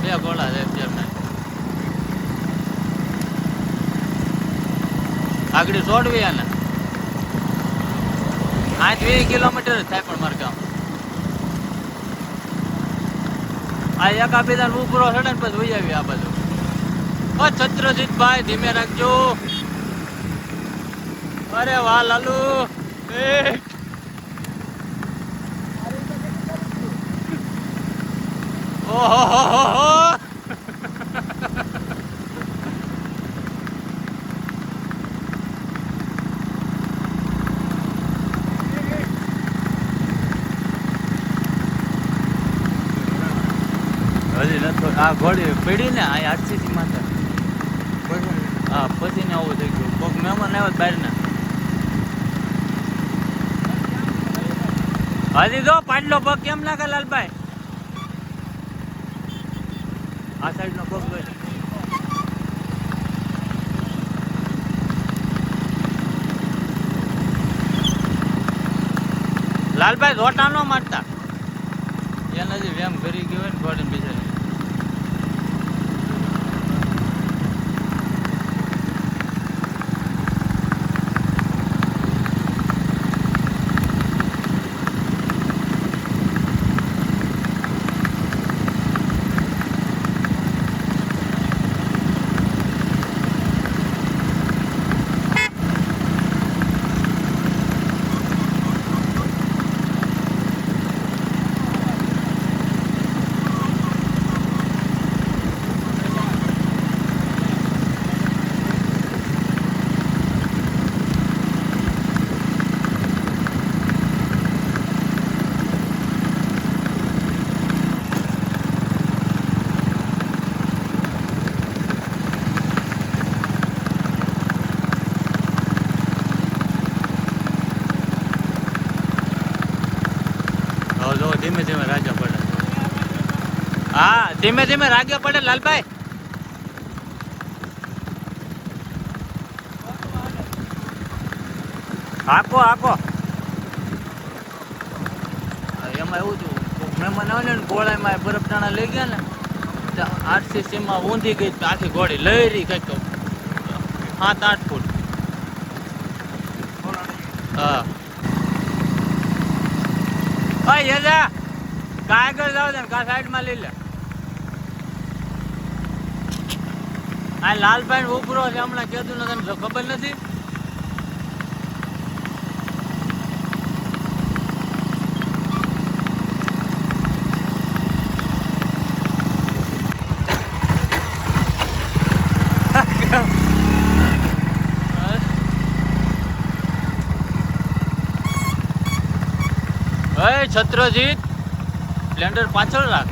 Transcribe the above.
બે ઘોડા છે અત્યારના આગળ છોડવી આને 20 કિલોમીટર થાય પણ મારે ગામ આ એક આપીદાર ઉપરો ચડે ને પછી વહી આવી આ બાજુ છત્રજીતભાઈ ધીમે રાખજો અરે વાહ લાલુ ઓહો હજી નથી આ ઘોડી પડી ને આ આરસીસી માતા હા પછી ને આવું થઈ ગયું કોઈક મહેમાન આવ્યો બહાર ના હજી જો પાડલો પગ કેમ નાખે લાલભાઈ આ સાઈડ નો પગ ભાઈ લાલભાઈ રોટા નો મારતા એને હજી વેમ કરી ગયો ને ઘોડીને બિચારી ધીમે ધીમે રાજા પડે હા ધીમે ધીમે રાગ્યા પડે લાલભાઈ હાકો હાકો એમાં એવું થયું મહેમાન આવે ને ઘોડામાં બરફ ટાણા લઈ ગયા ને આરસીસી માં ઊંધી ગઈ આખી ઘોડી લઈ રહી કઈક 7-8 ફૂટ હા યજા કા આગળ જાવ ને કા સાઈડ માં લઈ લે આ લાલભાઈ ઉપરો છે હમણાં કીધું ને તને ખબર નથી છત્રજીત સ્પ્લેન્ડર પાછળ રાખ